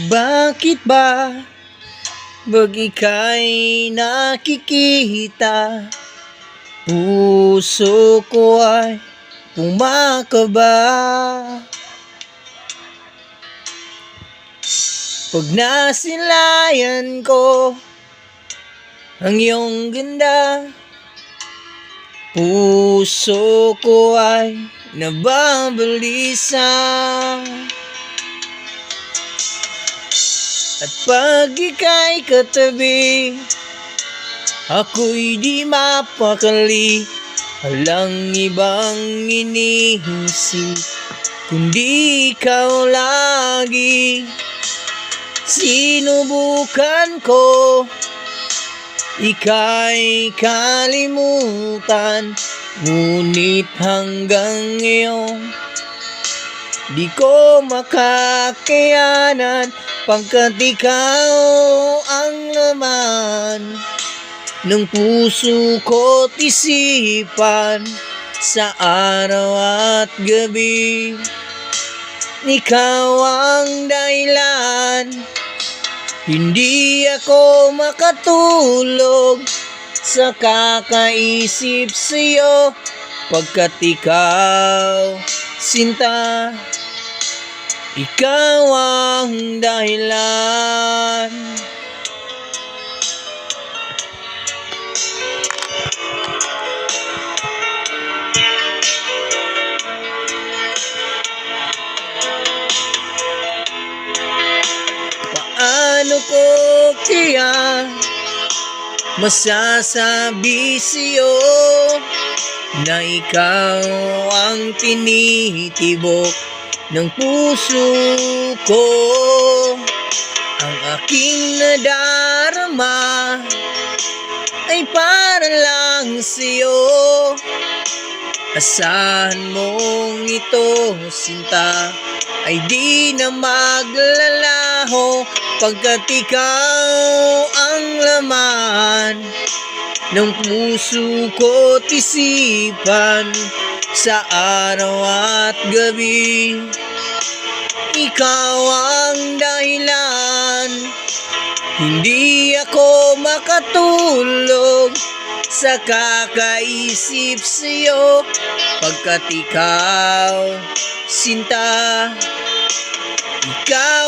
Bakit ba pag ika'y nakikita, puso ko ay kumakaba? Pag nasilayan ko ang iyong ganda, puso ko ay nababalisa. At pag ika'y katabi, ako'y di mapakali. Walang ibang iniisip kundi ikaw lagi. Sinubukan ko ika'y kalimutan, ngunit hanggang ngayon di ko makakayanan, pagkat ikaw ang laman ng puso ko't isipan sa araw at gabi. Ikaw ang dahilan, hindi ako makatulog sa kakaisip sa'yo, pagkat ikaw, sinta, ikaw ang dahilan. Paano ko kaya masasabi sa'yo na ikaw ang tinitibok ng puso ko? Ang aking nadarama ay para lang sa'yo. Asahan mong ito, sinta, ay di na maglalaho, pagkat ikaw ang laman ng puso ko't isipan sa araw at gabi. Ikaw ang dahilan, hindi ako makatulog sa kakaisip sa'yo, pagkat ikaw, sinta, ikaw